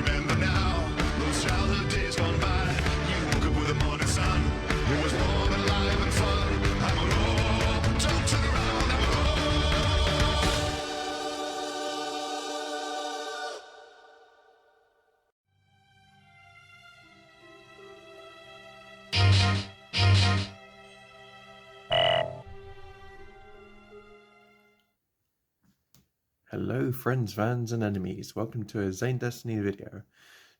remember now those childhood days gone by. You woke up with the morning sun. It was warm and live and fun. I'm a roll, don't turn around, I'm a roll. Hello friends, fans and enemies, welcome to a Zane-Destiny video.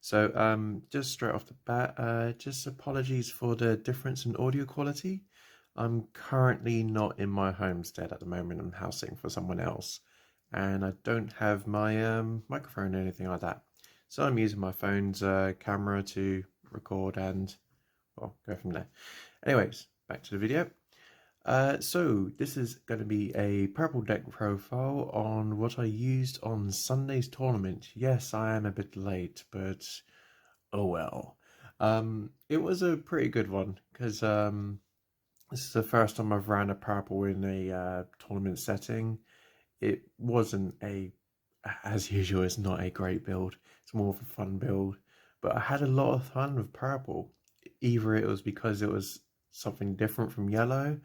So just straight off the bat, just apologies for the difference in audio quality. I'm currently not in my homestead at the moment, I'm house sitting for someone else. And I don't have my microphone or anything like that. So I'm using my phone's camera to record and, well, go from there. Anyways, back to the video. So this is going to be a purple deck profile on what I used on Sunday's tournament. Yes, I am a bit late, but oh well. It was a pretty good one because this is the first time I've ran a purple in a tournament setting. It wasn't as usual, it's not a great build. It's more of a fun build, but I had a lot of fun with purple. Either it was because it was something different from yellow,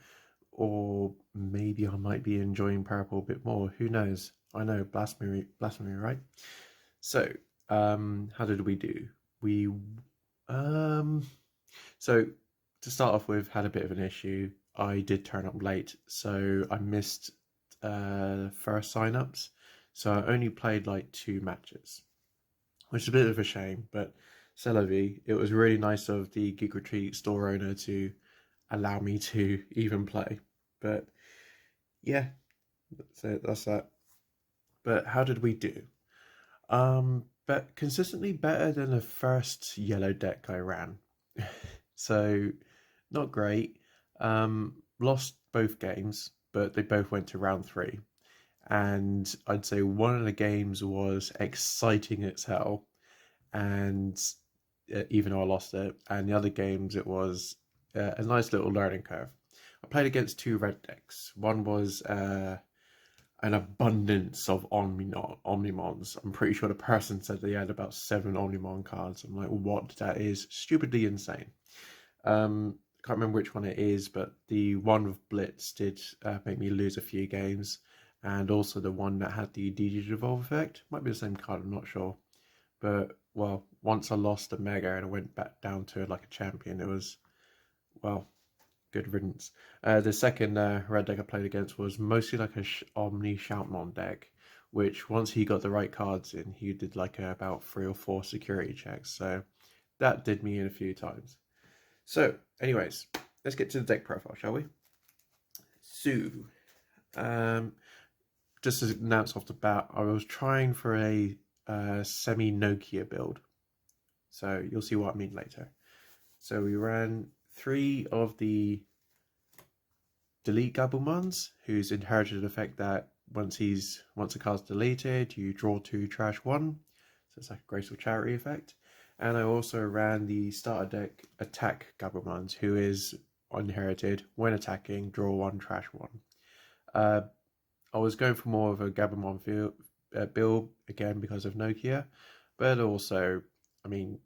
or maybe I might be enjoying purple a bit more. Who knows? I know, blasphemy, right? So, how did we do? So to start off with, had a bit of an issue. I did turn up late, so I missed first sign-ups. So I only played like 2 matches, which is a bit of a shame, but c'est la vie. It was really nice of the Geek Retreat store owner to allow me to even play. But yeah, that's that. But how did we do? But consistently better than the first yellow deck I ran. So not great. Lost both games, but they both went to round 3. And I'd say one of the games was exciting as hell, and even though I lost it, and the other games it was a nice little learning curve. I played against 2 red decks. One was an abundance of Omnimons. I'm pretty sure the person said they had about 7 Omnimon cards. I'm like, what? That is stupidly insane. Can't remember which one it is, but the one with Blitz did make me lose a few games, and also the one that had the Digivolve effect. Might be the same card, I'm not sure. But, well, once I lost the Mega and I went back down to like a champion, it was, well, good riddance. The second red deck I played against was mostly like a Omni Shoutmon deck, which once he got the right cards in, he did like about 3 or 4 security checks. So that did me in a few times. So anyways, let's get to the deck profile, shall we? So, just to announce off the bat, I was trying for a semi-Nokia build. So you'll see what I mean later. So we ran 3 of the delete Gazimons, who's inherited the effect that once a card's deleted, you draw 2, trash 1. So it's like a graceful charity effect. And I also ran the starter deck attack Gazimons, who is inherited when attacking, draw 1, trash 1. I was going for more of a Gazimon build again because of Nokia, but also, I mean,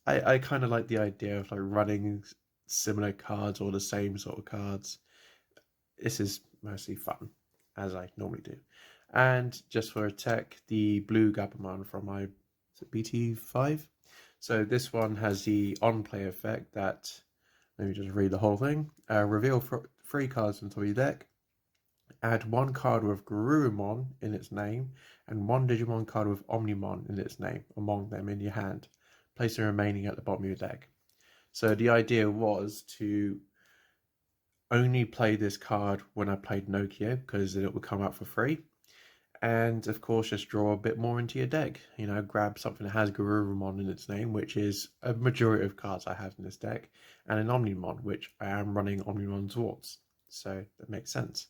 I kind of like the idea of like running similar cards or the same sort of cards. This is mostly fun, as I normally do. And just for attack, the blue Gazimon from my BT5. So this one has the on-play effect that, let me just read the whole thing. Reveal 3 cards into your deck. Add 1 card with Gazimon in its name and 1 Digimon card with Omnimon in its name among them in your hand. Place the remaining at the bottom of your deck. So the idea was to only play this card when I played Nokia, because then it would come out for free. And of course, just draw a bit more into your deck. You know, grab something that has Gazimon in its name, which is a majority of cards I have in this deck, and an Omnimon, which I am running Omnimon towards. So that makes sense.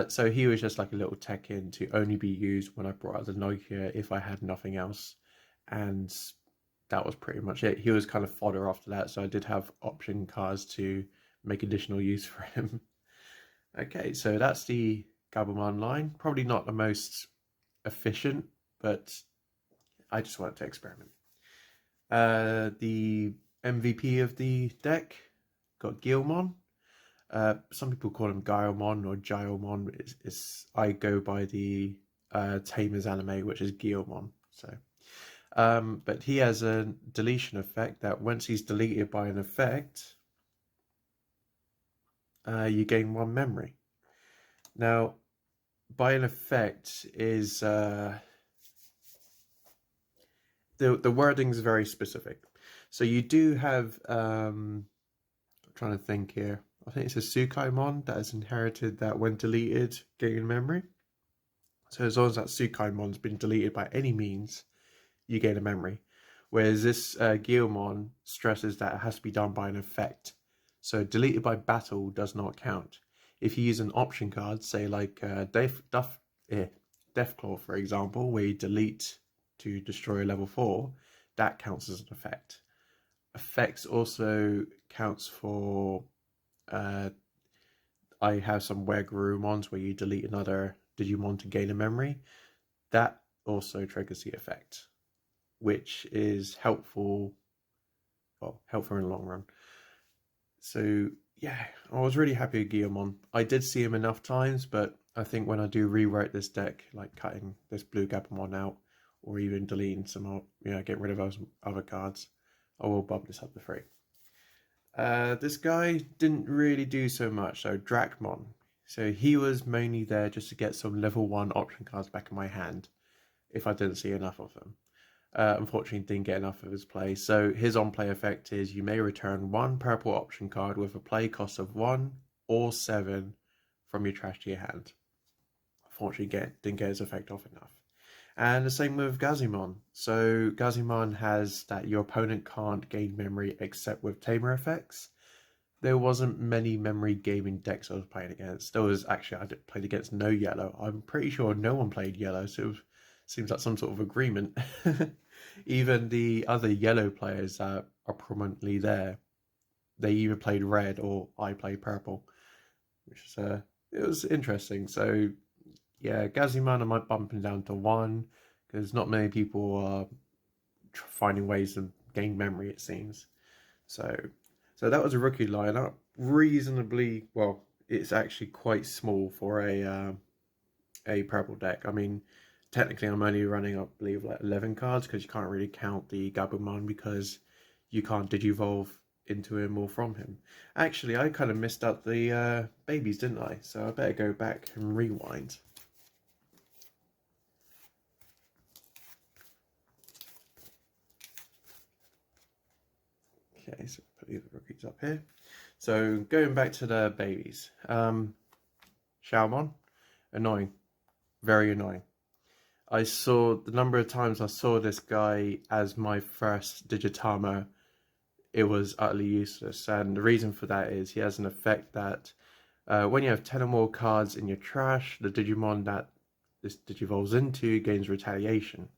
So he was just like a little tech in to only be used when I brought out the Nokia if I had nothing else. And that was pretty much it. He was kind of fodder after that, so I did have option cards to make additional use for him. Okay, so that's the Gazimon line. Probably not the most efficient, but I just wanted to experiment. The MVP of the deck got Gilmon. Some people call him Guilemon or Gilemon. I go by the Tamers anime, which is Guillemon. So, but he has a deletion effect that once he's deleted by an effect, you gain 1 memory. Now, by an effect is the wording is very specific. So you do have I'm trying to think here. I think it's a Sukaimon that has inherited that when deleted, gain memory. So as long as that Sukaimon's been deleted by any means, you gain a memory. Whereas this Guillemon stresses that it has to be done by an effect. So deleted by battle does not count. If you use an option card, say like Deathclaw, for example, where you delete to destroy a level 4, that counts as an effect. Effects also counts for I have some Wergarumons where you delete another Digimon to gain a memory. That also triggers the effect, which is helpful. Well, helpful in the long run. So yeah, I was really happy with Guillemon. I did see him enough times, but I think when I do rewrite this deck, like cutting this blue Gabumon out, or even deleting some more, getting rid of those other cards, I will bump this up to 3. This guy didn't really do so much, so Dracmon. So he was mainly there just to get some level 1 option cards back in my hand, if I didn't see enough of them. Unfortunately, didn't get enough of his play. So his on-play effect is you may return 1 purple option card with a play cost of 1 or 7 from your trash to your hand. Unfortunately, didn't get his effect off enough. And the same with Gazimon. So Gazimon has that your opponent can't gain memory except with tamer effects. There wasn't many memory gaming decks I was playing against. There was actually, I played against no yellow. I'm pretty sure no one played yellow, so it seems like some sort of agreement. Even the other yellow players that are prominently there, they either played red or I played purple, which is it was interesting. So yeah, Gazimon I might bump him down to 1 because not many people are finding ways to gain memory, it seems. So that was a rookie lineup. Reasonably well, it's actually quite small for a purple deck. I mean, technically I'm only running, I believe, like 11 cards because you can't really count the Gabumon because you can't digivolve into him or from him. Actually, I kind of missed out the babies, didn't I? So I better go back and rewind. Okay, so put the rookies up here. So going back to the babies. Xiaomon, annoying. Very annoying. I saw the number of times I saw this guy as my first Digitama, it was utterly useless. And the reason for that is he has an effect that when you have 10 or more cards in your trash, the Digimon that this digivolves into gains retaliation.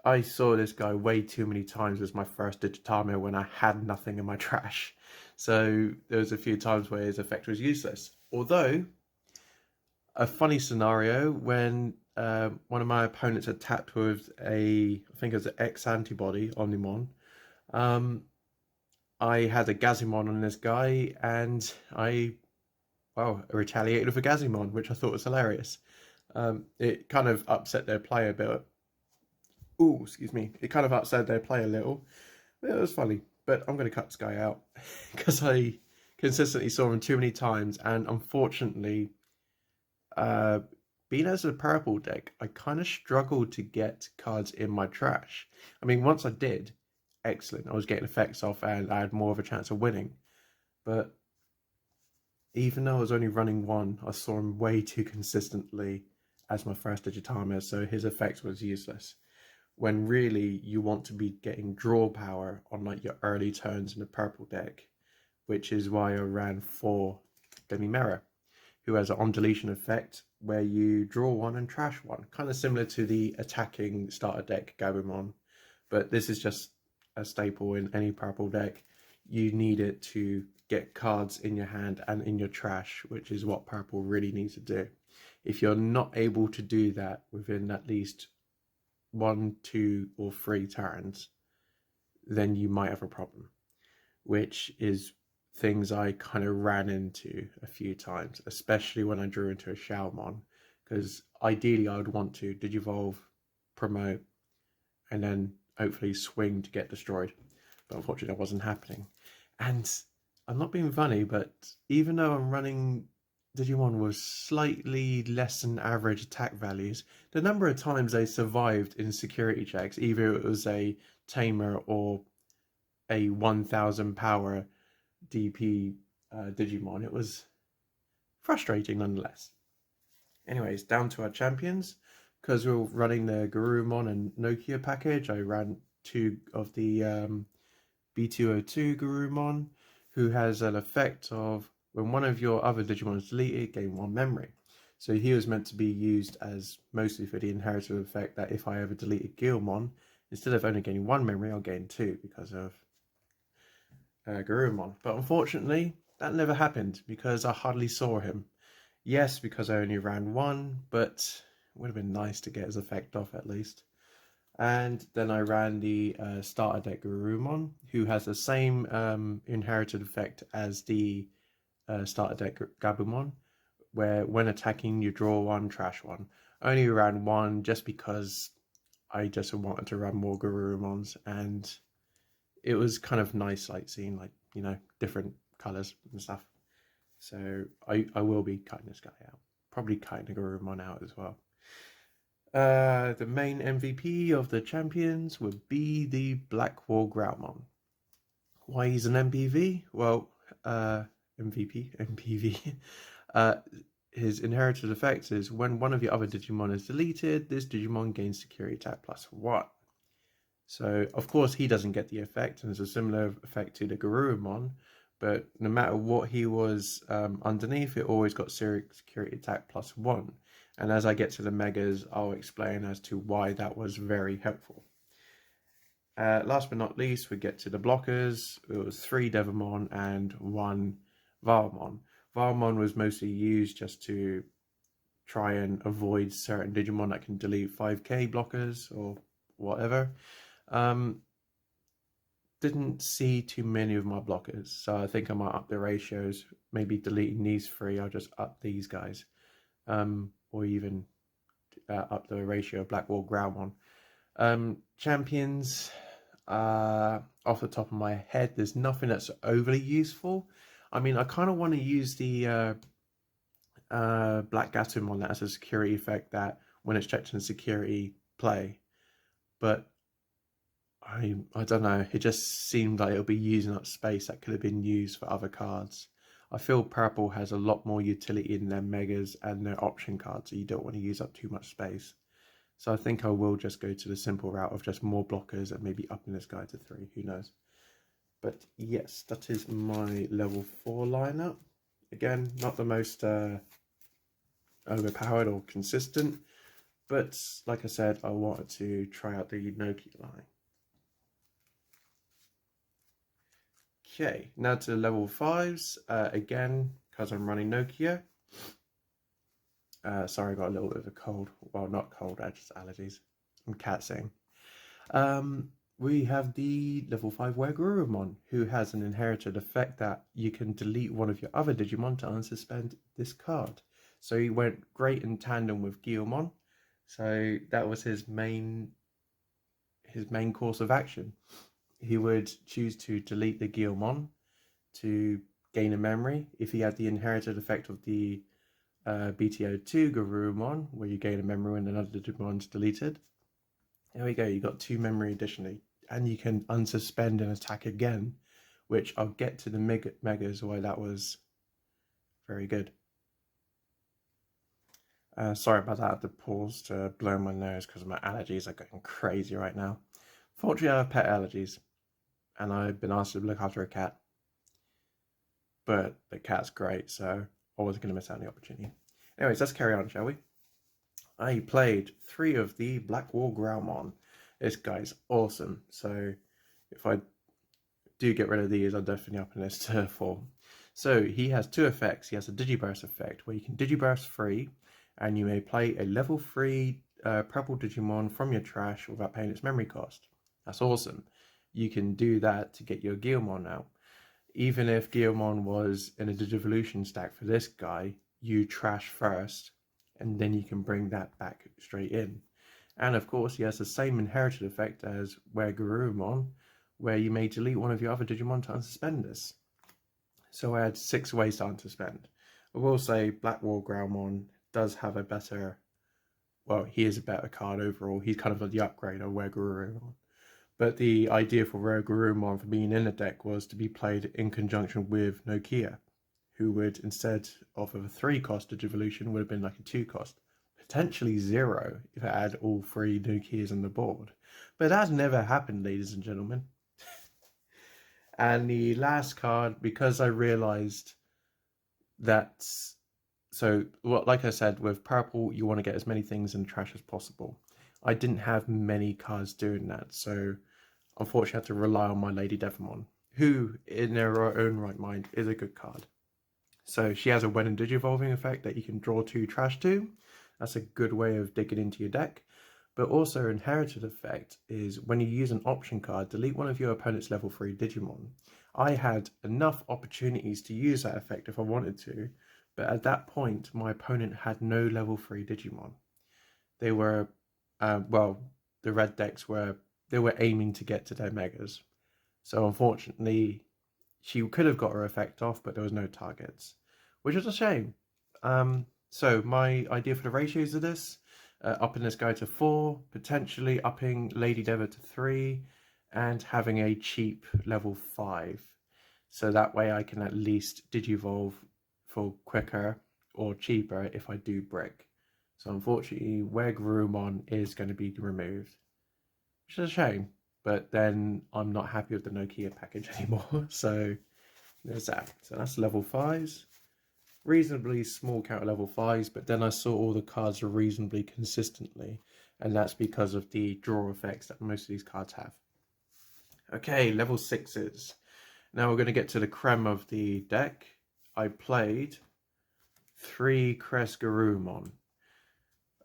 I saw this guy way too many times as my first Digitama when I had nothing in my trash. So there was a few times where his effect was useless. Although, a funny scenario when one of my opponents attacked with I think it was an X antibody, Omnimon. I had a Gazimon on this guy and I retaliated with a Gazimon, which I thought was hilarious. It kind of upset their play a bit. Ooh, excuse me. It kind of upset their play a little. It was funny, but I'm going to cut this guy out because I consistently saw him too many times, and unfortunately, being as a purple deck, I kind of struggled to get cards in my trash. I mean, once I did, excellent. I was getting effects off and I had more of a chance of winning. But even though I was only running 1, I saw him way too consistently as my first Digitama, so his effect was useless. When really you want to be getting draw power on like your early turns in the purple deck, which is why I ran 4 Demimera, who has an on deletion effect where you draw 1 and trash 1, kind of similar to the attacking starter deck Gabumon, but this is just a staple in any purple deck. You need it to get cards in your hand and in your trash, which is what purple really needs to do. If you're not able to do that within at least 1, 2, or 3 turns, then you might have a problem, which is things I kind of ran into a few times, especially when I drew into a Shaomon, because ideally I would want to Digivolve, promote, and then hopefully swing to get destroyed. But unfortunately that wasn't happening. And I'm not being funny, but even though I'm running Digimon with slightly less than average attack values, the number of times they survived in security checks, either it was a Tamer or a 1000 power DP Digimon, it was frustrating nonetheless. Anyways, down to our champions. Because we were running the Garurumon and Nokia package, I ran 2 of the B202 Garurumon, who has an effect of when one of your other Digimon is deleted, gain 1 memory. So he was meant to be used as mostly for the inherited effect that if I ever delete a Guilmon, instead of only gaining 1 memory, I'll gain 2 because of Garurumon. But unfortunately, that never happened because I hardly saw him. Yes, because I only ran 1, but it would have been nice to get his effect off at least. And then I ran the starter deck Garurumon, who has the same inherited effect as the starter deck Gabumon, where when attacking you draw 1, trash 1. I only ran 1 just because I just wanted to run more Garurumons, and it was kind of nice, like seeing different colors and stuff. So I will be cutting this guy out, probably cutting the Garurumon out as well. The main MVP of the champions would be the Black Wall Growlmon. Why he's an MPV? Well, MPV. His inherited effect is when one of your other Digimon is deleted, this Digimon gains security attack +1. So, of course, he doesn't get the effect, and it's a similar effect to the Garurumon, but no matter what he was underneath, it always got security attack +1. And as I get to the Megas, I'll explain as to why that was very helpful. Last but not least, we get to the blockers. It was 3 Devamon and 1 Valmon. Valmon was mostly used just to try and avoid certain Digimon that can delete 5k blockers or whatever. Didn't see too many of my blockers, so I think I might up the ratios. Maybe deleting these 3, I'll just up these guys. Or even up the ratio of Black Wall Growlmon. Champions, off the top of my head, there's nothing that's overly useful. I mean, I kind of want to use the Black Gazimon that has a security effect that when it's checked in security, play. But I don't know, it just seemed like it'll be using up space that could have been used for other cards. I feel Purple has a lot more utility in their Megas and their option cards, so you don't want to use up too much space. So I think I will just go to the simple route of just more blockers and maybe upping this guy to 3, who knows. But yes, that is my level 4 lineup. Again, not the most overpowered or consistent, but like I said, I wanted to try out the Nokia line. Okay, now to level 5s. Again, because I'm running Nokia. Sorry, I got a little bit of a cold. Well, not cold, just allergies. I'm cat-sing. We have the level 5 Garurumon, who has an inherited effect that you can delete one of your other Digimon to unsuspend this card. So he went great in tandem with Guilmon. So that was his main course of action. He would choose to delete the Guilmon to gain a memory. If he had the inherited effect of the BTO2 Garurumon, where you gain a memory when another Digimon is deleted. There we go, you got 2 memory additionally. And you can unsuspend and attack again, which I'll get to the Megas why that was very good. Sorry about that, I had to pause to blow my nose because my allergies are going crazy right now. Fortunately, I have pet allergies, and I've been asked to look after a cat. But the cat's great, so I wasn't going to miss out on the opportunity. Anyways, let's carry on, shall we? I played 3 of the Black Wall Growlmon. This guy's awesome, so if I do get rid of these, I'm definitely upping this to 4. So he has 2 effects. He has a Digiburst effect, where you can Digiburst free, and you may play a level 3 Purple Digimon from your trash without paying its memory cost. That's awesome. You can do that to get your Gazimon out. Even if Gazimon was in a Digivolution stack for this guy, you trash first, and then you can bring that back straight in. And of course, he has the same inherited effect as Garurumon, where you may delete one of your other Digimon to unsuspend this. So I had 6 ways to unsuspend. I will say Black Wargroundmon does have a better, well, he is a better card overall. He's kind of the upgrade of Garurumon. But the idea for Garurumon for being in the deck was to be played in conjunction with Nokia, who would, instead of a 3-cost Digivolution, would have been like a 2-cost. Potentially 0 if it had all 3 Nokias on the board. But that has never happened, ladies and gentlemen. And the last card, because I realized that, so well, like I said, with purple, you want to get as many things in the trash as possible. I didn't have many cards doing that, so unfortunately I had to rely on my Lady Devamon, who, in her own right mind, is a good card. So she has a when and Digivolving effect that you can draw 2 trash to. That's a good way of digging into your deck. But also her inherited effect is when you use an option card, delete one of your opponent's level 3 Digimon. I had enough opportunities to use that effect if I wanted to, but at that point my opponent had no level 3 Digimon. They were, well, the red decks were aiming to get to their megas. So unfortunately, she could have got her effect off, but there was no targets, which was a shame. So my idea for the ratios of this, upping this guy to 4, potentially upping Lady Deva to 3, and having a cheap level 5. So that way I can at least Digivolve for quicker or cheaper if I do brick. So unfortunately, Garurumon is going to be removed, which is a shame. But then I'm not happy with the Nokia package anymore. So there's that. So that's level 5s. Reasonably small count of level 5s, but then I saw all the cards reasonably consistently, and that's because of the draw effects that most of these cards have. Okay, level 6s. Now we're going to get to the creme of the deck. I played 3 Garurumon.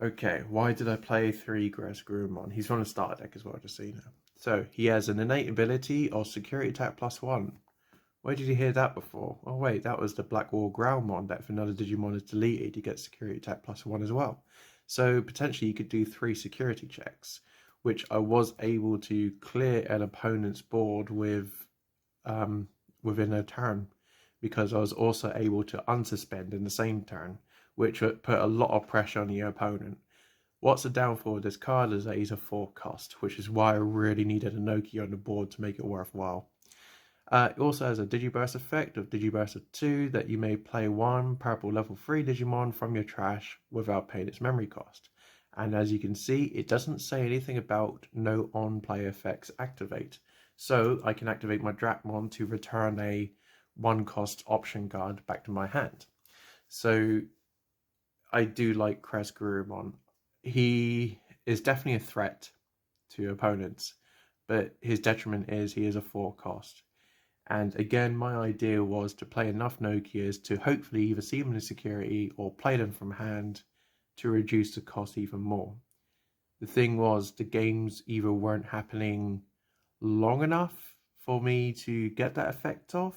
Okay, why did I play 3 Garurumon? He's from the starter deck as well, just so you know. So he has an innate ability of security attack +1. Where did you hear that before? Oh wait, that was the Black Wargroundmon that if another Digimon is deleted, you get security attack +1 as well. So potentially you could do 3 security checks, which I was able to clear an opponent's board with within a turn, because I was also able to unsuspend in the same turn, which would put a lot of pressure on your opponent. What's the downfall of this card is that he's a 4-cost, which is why I really needed a Nokia on the board to make it worthwhile. It also has a Digiburst effect of Digiburst of 2 that you may play 1 purple level 3 Digimon from your trash without paying its memory cost. And as you can see, it doesn't say anything about no on-play effects activate. So I can activate my Drakmon to return a 1-cost option card back to my hand. So I do like Garurumon. He is definitely a threat to opponents, but his detriment is he is a 4-cost. And again, my idea was to play enough Nokias to hopefully either see them in security or play them from hand to reduce the cost even more. The thing was, the games either weren't happening long enough for me to get that effect off,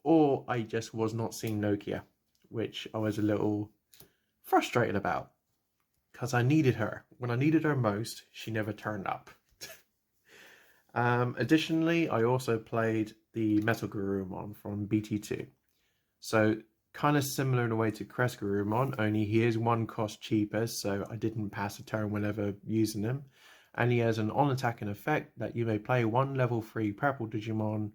or I just was not seeing Nokia, which I was a little frustrated about, because I needed her. When I needed her most, she never turned up. Additionally, I also played the Metal Garurumon from BT2. So kind of similar in a way to Garurumon, only he is 1-cost cheaper, so I didn't pass a turn whenever using him. And he has an on-attacking effect that you may play 1 level 3 purple Digimon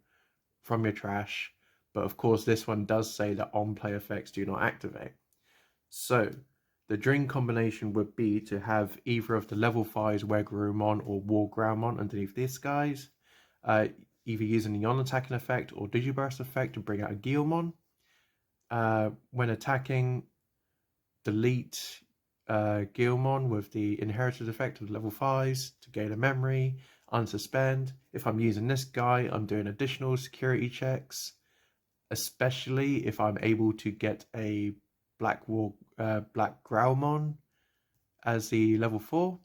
from your trash, but of course this one does say that on-play effects do not activate. So the dream combination would be to have either of the level 5s Garurumon or Wargroundmon underneath these guys, either using the on-attacking effect or Digiburst effect to bring out a Gazimon. When attacking, delete Gazimon with the inherited effect of level 5s to gain a memory, unsuspend. If I'm using this guy, I'm doing additional security checks, especially if I'm able to get a Black Growlmon as the level 4.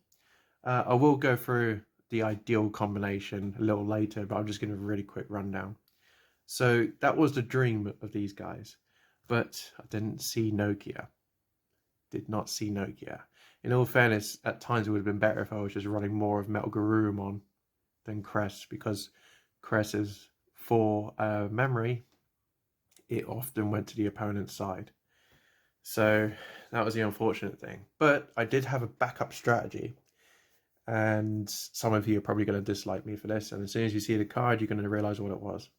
I will go through the ideal combination a little later, but I'm just going to really quick rundown. So that was the dream of these guys, but I didn't see Nokia. Did not see Nokia. In all fairness, at times it would have been better if I was just running more of Metal Garurumon than Cress, because Cress's for memory, it often went to the opponent's side. So that was the unfortunate thing. But I did have a backup strategy. And some of you are probably going to dislike me for this. And as soon as you see the card, you're going to realize what it was.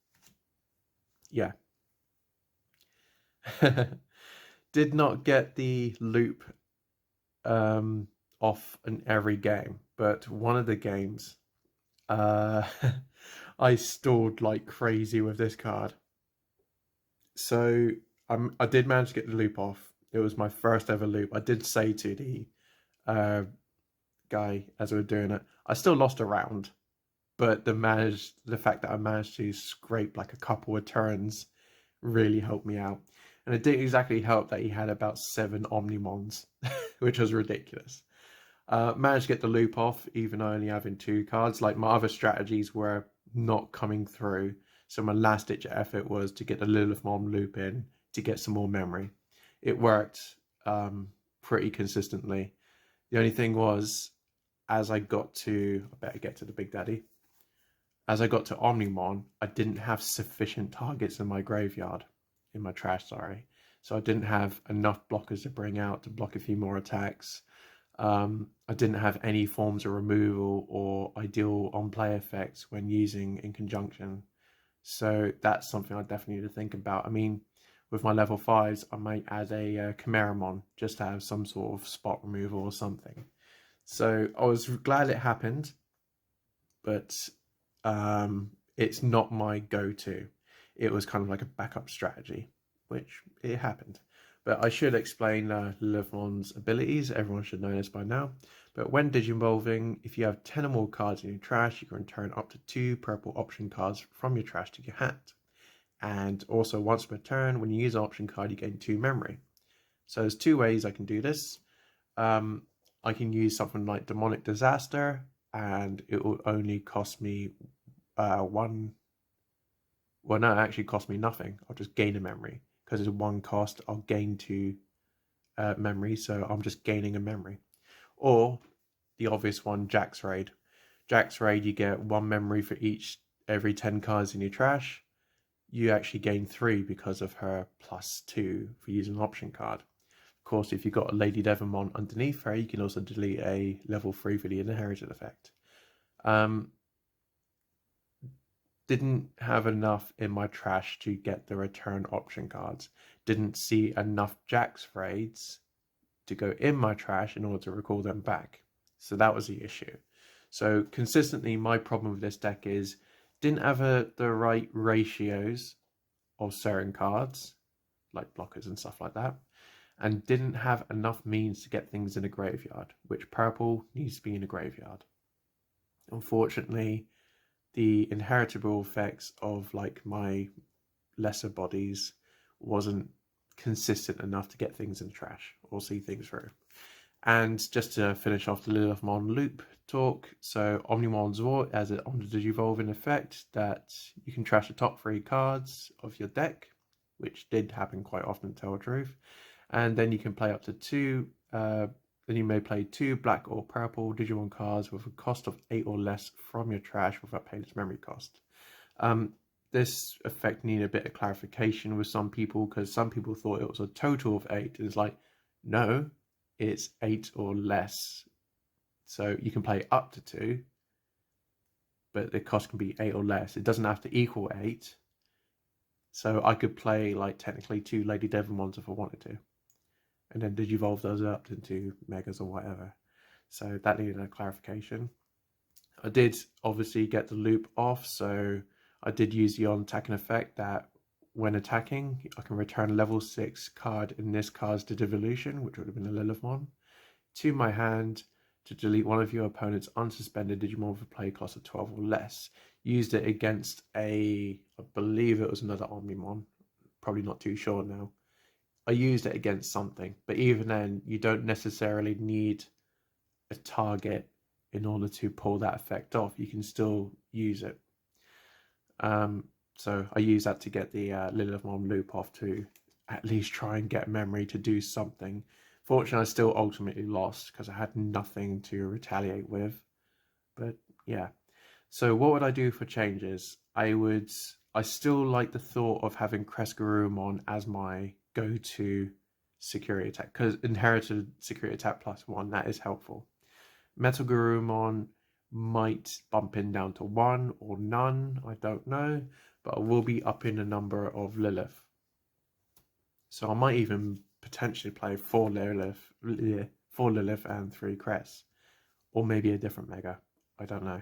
Yeah. Did not get the loop off in every game. But one of the games, I stalled like crazy with this card. So I did manage to get the loop off. It was my first ever loop. I did say to the guy as we were doing it, I still lost a round, but the fact that I managed to scrape like a couple of turns really helped me out. And it didn't exactly help that he had about 7 Omnimons, which was ridiculous. Managed to get the loop off, even only having 2 cards. Like, my other strategies were not coming through. So my last ditch effort was to get the Lilithmon loop in to get some more memory. It worked pretty consistently. The only thing was, as I got to, I better get to the Big Daddy. As I got to Omnimon, I didn't have sufficient targets in my graveyard, in my trash, sorry. So I didn't have enough blockers to bring out to block a few more attacks. I didn't have any forms of removal or ideal on-play effects when using in conjunction. So that's something I definitely need to think about. I mean, with my level 5s, I might add a Chimeramon just to have some sort of spot removal or something. So I was glad it happened, but it's not my go-to. It was kind of like a backup strategy, which it happened. But I should explain Lilithmon's abilities. Everyone should know this by now. But when Digivolving, if you have 10 or more cards in your trash, you can return up to 2 purple option cards from your trash to your hand. And also, once per turn, when you use an option card, you gain 2 memory. So there's 2 ways I can do this. I can use something like Demonic Disaster, and it will only cost me 1. Well, no, it actually cost me nothing. I'll just gain a memory. Because it's 1 cost, I'll gain 2 memory, so I'm just gaining a memory. Or the obvious one, Jack's Raid. Jack's Raid, you get 1 memory for every 10 cards in your trash. You actually gain 3 because of her +2 for using an option card. Of course, if you've got a Lady Devonmon underneath her, you can also delete a level 3 for the inherited effect. Didn't have enough in my trash to get the return option cards. Didn't see enough Jack's Raids to go in my trash in order to recall them back. So that was the issue. So consistently, my problem with this deck is didn't have the right ratios of certain cards, like blockers and stuff like that, and didn't have enough means to get things in a graveyard, which purple needs to be in a graveyard. Unfortunately, the inheritable effects of like my lesser bodies wasn't consistent enough to get things in the trash or see things through. And just to finish off the Lilithmon loop talk, so Omnimon Zord has an Digivolving effect that you can trash the top 3 cards of your deck, which did happen quite often, to tell the truth. And then you can play up to 2, then you may play 2 black or purple Digimon cards with a cost of 8 or less from your trash without paying its memory cost. This effect needed a bit of clarification with some people, because some people thought it was a total of 8. It's like, no, it's 8 or less. So you can play up to 2, but the cost can be 8 or less. It doesn't have to equal 8. So I could play like technically 2 Lady Devonmons if I wanted to, and then Digivolve those up into Megas or whatever. So that needed a clarification. I did obviously get the loop off, so I did use the on-attacking effect that when attacking, I can return a level 6 card in this card's devolution, which would have been a Lilithmon, to my hand to delete one of your opponent's unsuspended Digimon with a play cost of 12 or less. Used it against I believe it was another Omnimon, probably not too sure now. I used it against something, but even then, you don't necessarily need a target in order to pull that effect off, you can still use it. So I use that to get the Lilithmon loop off to at least try and get memory to do something. Fortunately, I still ultimately lost because I had nothing to retaliate with. But yeah. So what would I do for changes? I still like the thought of having Garurumon as my go-to security attack, because inherited security attack +1, that is helpful. Metal Garurumon might bump in down to 1 or none, I don't know, but I will be upping the number of Lilith. So I might even potentially play 4 Lilith and 3 Cress, or maybe a different Mega, I don't know.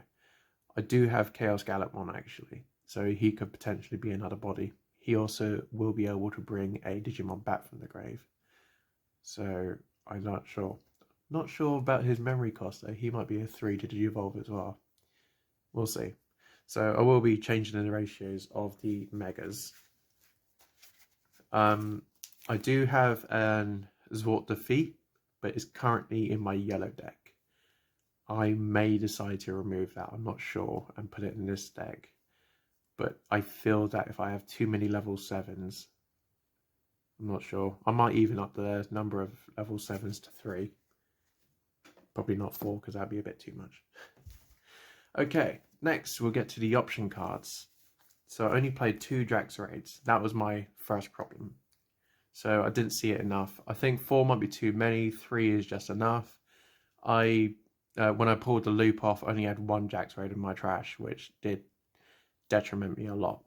I do have Chaos Gallopmon actually, so he could potentially be another body. He also will be able to bring a Digimon back from the grave. So I'm not sure. Not sure about his memory cost though. He might be a 3 to Digivolve as well. We'll see. So I will be changing the ratios of the Megas. I do have an Zwart Defeat, but it's currently in my yellow deck. I may decide to remove that, I'm not sure, and put it in this deck. But I feel that if I have too many level 7s, I'm not sure. I might even up the number of level 7s to 3. Probably not 4, because that'd be a bit too much. Okay, next we'll get to the option cards. So I only played 2 Drax Raids. That was my first problem. So I didn't see it enough. I think 4 might be too many, 3 is just enough. When I pulled the loop off, I only had 1 Jax Raid in my trash, which did detriment me a lot.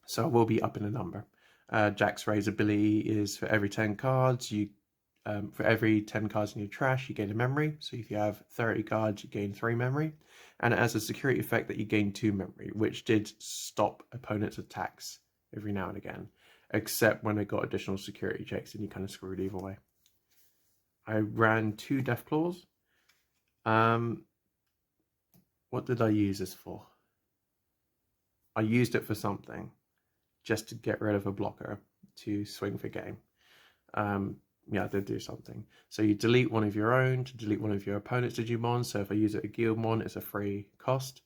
So I will be upping the number. Jax Raid's ability is for every 10 cards, for every 10 cards in your trash, you gain a memory. So if you have 30 cards, you gain 3 memory. And it has a security effect that you gain 2 memory, which did stop opponents' attacks every now and again. Except when they got additional security checks and you kind of screwed either way. I ran 2 Deathclaws. What did I use this for? I used it for something, just to get rid of a blocker to swing for game. Yeah, I did do something. So you delete one of your own to delete one of your opponent's Digimon. So if I use it at Guildmon, it's a free cost.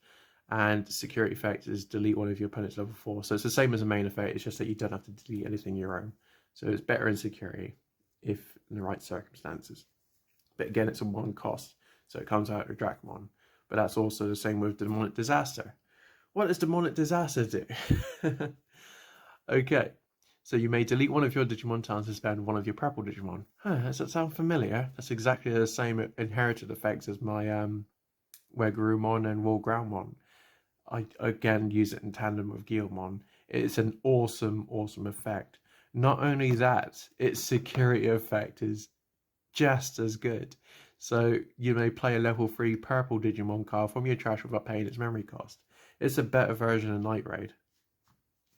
And security effect is delete one of your opponent's level 4. So it's the same as a main effect, it's just that you don't have to delete anything your own. So it's better in security if in the right circumstances. But again, it's a 1 cost, so it comes out of Dracmon. But that's also the same with Demonic Disaster. What does Demonic Disaster do? Okay, so you may delete one of your Digimon to suspend one of your Purple Digimon. Does that sound familiar? That's exactly the same inherited effects as my Garurumon and Walgroundmon. I again use it in tandem with Guildmon. It's an awesome effect. Not only that, its security effect is just as good. So you may play a level 3 Purple Digimon card from your trash without paying its memory cost. It's a better version of Night Raid.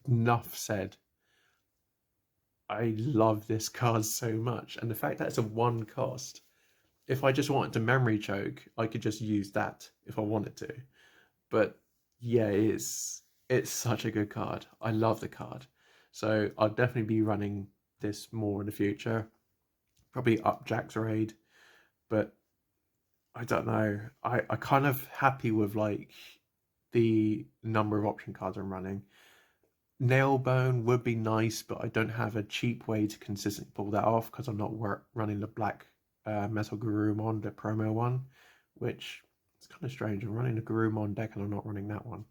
Enough said. I love this card so much, and the fact that it's a 1 cost. If I just wanted to memory choke, I could just use that if I wanted to. But yeah, it's such a good card. I love the card. So I'll definitely be running this more in the future. Probably up Jax Raid, but I don't know. I kind of happy with like the number of option cards I'm running. Nailbone would be nice, but I don't have a cheap way to consistently pull that off because I'm not running the black Metal Garurumon, the promo one, which is kind of strange. I'm running the Garurumon deck and I'm not running that one.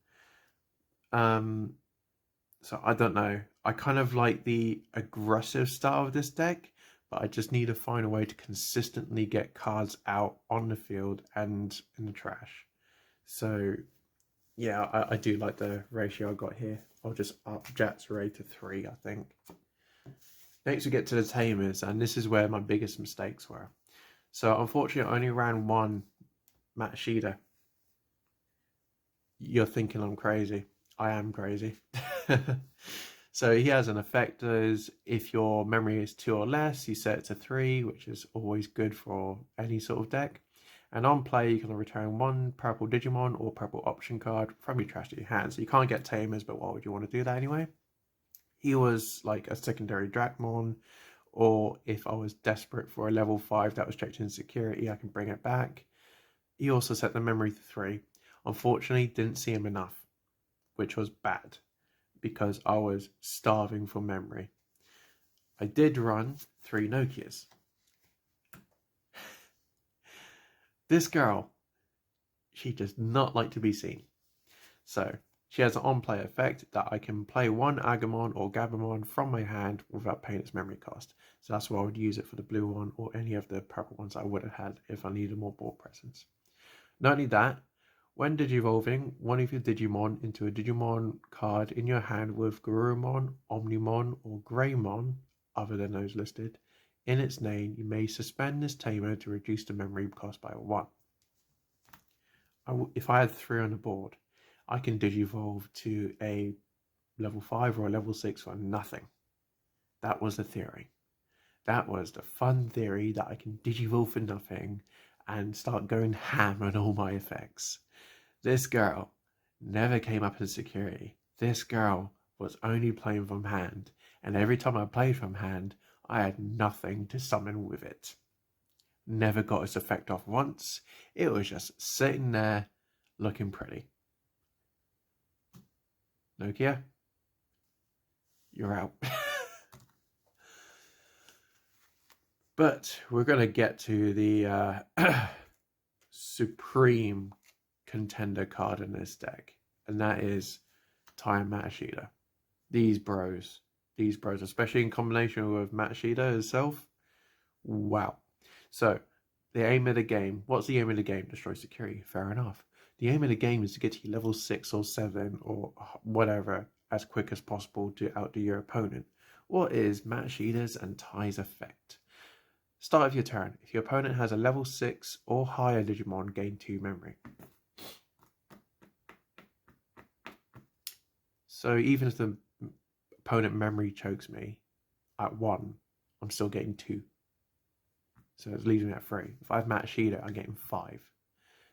So I don't know. I kind of like the aggressive style of this deck, but I just need to find a way to consistently get cards out on the field and in the trash. So yeah, I do like the ratio I got here. I'll just up Jats Ray to 3, I think. Next we get to the Tamers, and this is where my biggest mistakes were. So unfortunately I only ran 1 Matashida. You're thinking I'm crazy. I am crazy. So he has an effect as if your memory is 2 or less, you set it to 3, which is always good for any sort of deck. And on play, you can return 1 Purple Digimon or Purple Option card from your trash to your hand. So you can't get Tamers, but why would you want to do that anyway? He was like a secondary Dracmon, or if I was desperate for a level 5 that was checked in security, I can bring it back. He also set the memory to 3. Unfortunately, didn't see him enough, which was bad because I was starving for memory. I did run 3 Nokias. This girl, she does not like to be seen. So she has an on-play effect that I can play one Agumon or Gabumon from my hand without paying its memory cost. So that's why I would use it for the blue one or any of the purple ones I would have had if I needed more board presence. Not only that, when digivolving one of your Digimon into a Digimon card in your hand with Garurumon, Omnimon, or Greymon, other than those listed, in its name, you may suspend this tamer to reduce the memory cost by 1. If I had 3 on the board, I can digivolve to a level 5 or a level 6 for nothing. That was the theory. That was the fun theory that I can digivolve for nothing and start going ham on all my effects. This girl never came up in security. This girl was only playing from hand, and every time I played from hand, I had nothing to summon with it. Never got its effect off once. It was just sitting there looking pretty. Nokia, you're out. But we're going to get to the supreme contender card in this deck, and that is Tai and Matashita. These bros, especially in combination with Matashita herself, wow. So, the aim of the game, what's the aim of the game? Destroy security, fair enough. The aim of the game is to get to level 6 or 7 or whatever as quick as possible to outdo your opponent. What is Matashita's and Tai's effect? Start of your turn. If your opponent has a level 6 or higher Digimon, gain 2 memory. So even if the opponent memory chokes me at 1, I'm still getting 2. So it's leaving me at 3. If I have Matashita, I'm getting 5.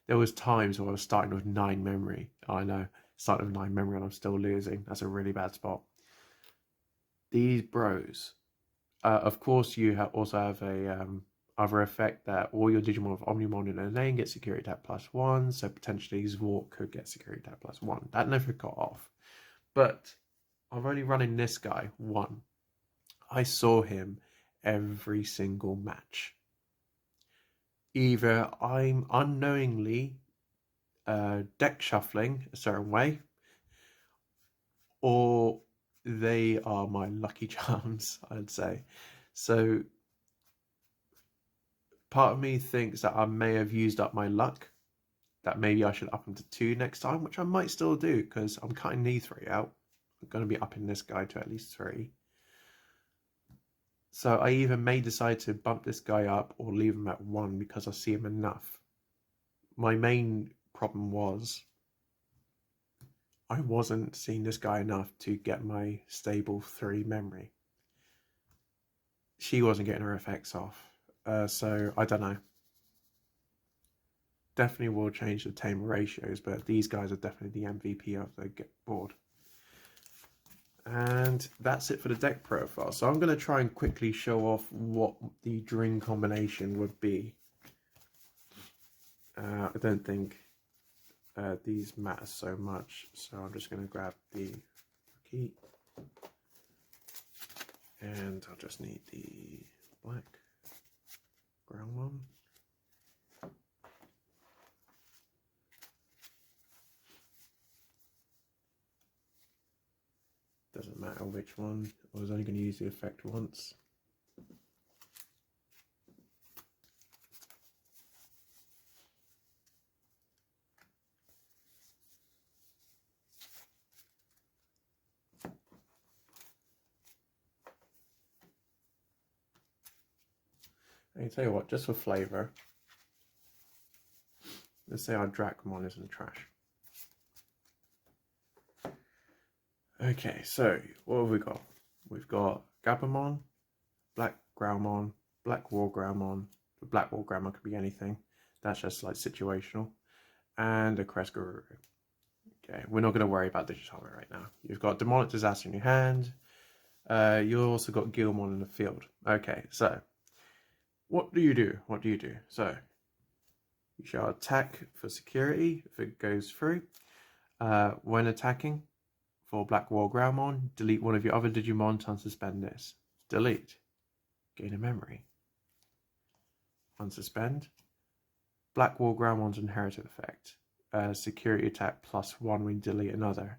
There was times where I was starting with 9 memory. I know, starting with 9 memory and I'm still losing. That's a really bad spot. These bros. Of course, you also have a other effect that all your Digimon with Omnimon in their name get security tap +1, so potentially Zvork could get security tap +1. That never got off. But I'm only running this guy 1. I saw him every single match. Either I'm unknowingly deck shuffling a certain way, or they are my lucky charms, I'd say. So part of me thinks that I may have used up my luck, that maybe I should up them to 2 next time, which I might still do because I'm cutting these 3 out. I'm going to be upping this guy to at least 3. So I either may decide to bump this guy up or leave him at 1 because I see him enough. My main problem was I wasn't seeing this guy enough to get my stable 3 memory. She wasn't getting her effects off. So I don't know. Definitely will change the tamer ratios, but these guys are definitely the MVP of the board. And that's it for the deck profile. So I'm going to try and quickly show off what the dream combination would be. I don't think these matter so much, so I'm just going to grab the key. And I'll just need the black ground one. Doesn't matter which one. I was only going to use the effect once. I can tell you what, just for flavour, let's say our Dracmon is in the trash. Okay, so what have we got? We've got Gabumon, Black Growlmon, Black War Growlmon. The Black War Growlmon could be anything. That's just like situational. And a Kresgaruru. Okay, we're not going to worry about Digitama right now. You've got Demonic Disaster in your hand. You've also got Guilmon in the field. Okay, so what do you do? So You shall attack for security if it goes through. When attacking for Black Wall Groundmon, delete one of your other Digimon to unsuspend this. Delete. Gain a memory. Unsuspend. Black Wall Groundmon's inherited effect. Security attack +1 when you delete another.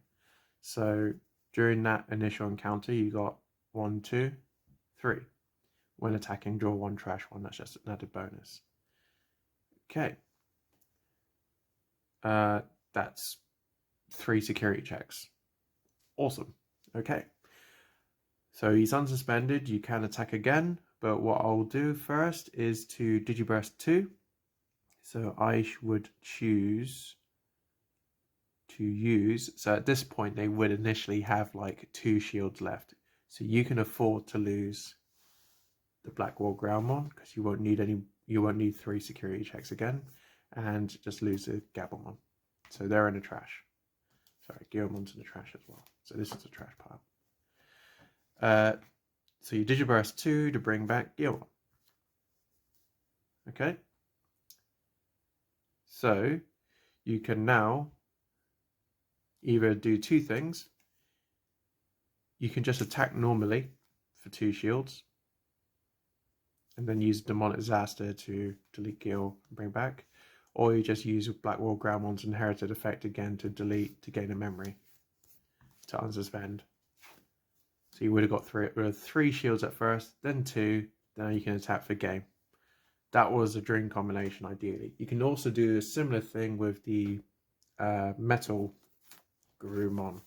So during that initial encounter, you got 1, 2, 3. When attacking, draw 1 trash one. That's just an added bonus. Okay. That's 3 security checks. Awesome. Okay. So he's unsuspended. You can attack again, but what I'll do first is to Digiburst 2. So I would choose to use, so at this point they would initially have like 2 shields left. So you can afford to lose the Black Wall Groundmon because you won't need 3 security checks again, and just lose the Gabumon. So they're in the trash. Sorry, Guillimon's in the trash as well. So this is a trash pile. So you Digiburst 2 to bring back Guillimon. Okay. So you can now either do 2 things. You can just attack normally for 2 shields, and then use Demonic Disaster to delete Gil and bring back. Or you just use Black Wall Groundmon's inherited effect again to delete to gain a memory to unsuspend. So you would have got 3 shields at first, then 2, then you can attack for game. That was a dream combination ideally. You can also do a similar thing with the Metal Gazimon.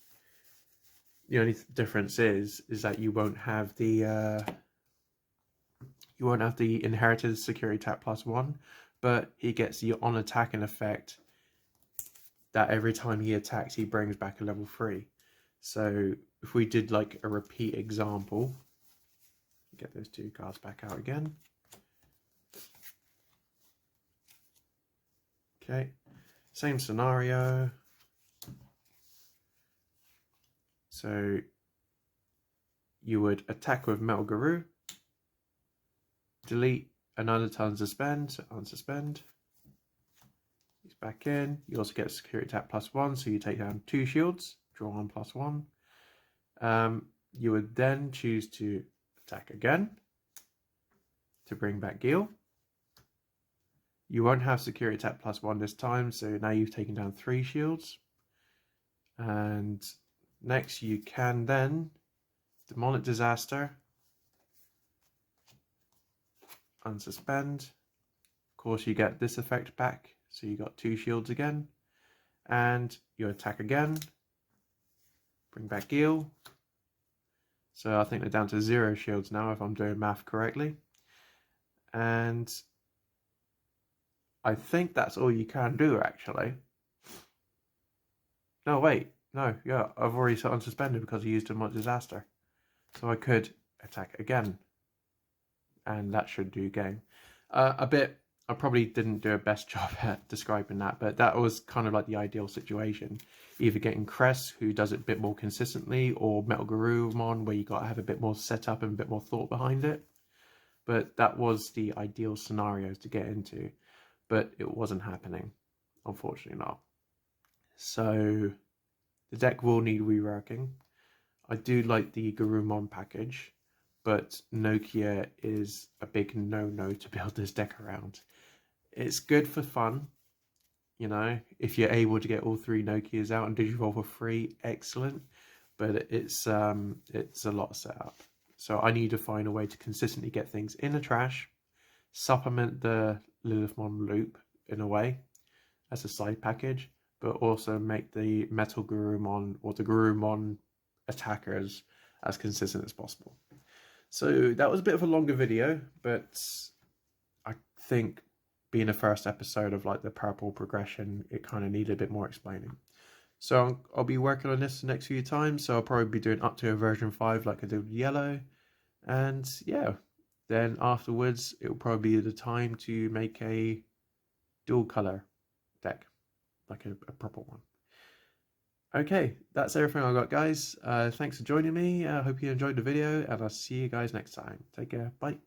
The only difference is that you won't have the inherited security attack +1, but he gets the on attacking effect that every time he attacks he brings back a level 3. So if we did like a repeat example, get those 2 cards back out again. Okay, same scenario. So you would attack with Metal Guru, delete another to unsuspend, so unsuspend. He's back in. You also get security attack +1, so you take down 2 shields, draw 1 +1. You would then choose to attack again to bring back Gil. You won't have security attack +1 this time, so now you've taken down 3 shields. And next you can then Demonic Disaster, unsuspend. Of course you get this effect back, so you got 2 shields again. And you attack again, bring back Gil. So I think they're down to 0 shields now if I'm doing math correctly. And I think that's all you can do actually. No, wait. No, yeah, I've already set unsuspended because I used a much disaster. So I could attack again. And that should do game. I probably didn't do a best job at describing that, but that was kind of like the ideal situation. Either getting Cress, who does it a bit more consistently, or Metal Garurumon, where you got to have a bit more setup and a bit more thought behind it. But that was the ideal scenarios to get into. But it wasn't happening, unfortunately not. So the deck will need reworking. I do like the Garurumon package, but Nokia is a big no-no to build this deck around. It's good for fun, you know, if you're able to get all 3 Nokias out and Digivolve for free, excellent. But it's a lot of setup. So I need to find a way to consistently get things in the trash, supplement the Lilithmon loop in a way as a side package, but also make the Metal Garurumon or the Garurumon attackers as consistent as possible. So that was a bit of a longer video, but I think being the first episode of like the purple progression, it kind of needed a bit more explaining. So I'll be working on this the next few times, so I'll probably be doing up to a version 5 like I did with yellow. And yeah, then afterwards it will probably be the time to make a dual color deck, like a proper one. Okay, that's everything I got, guys. Thanks for joining me. I hope you enjoyed the video, and I'll see you guys next time. Take care. Bye.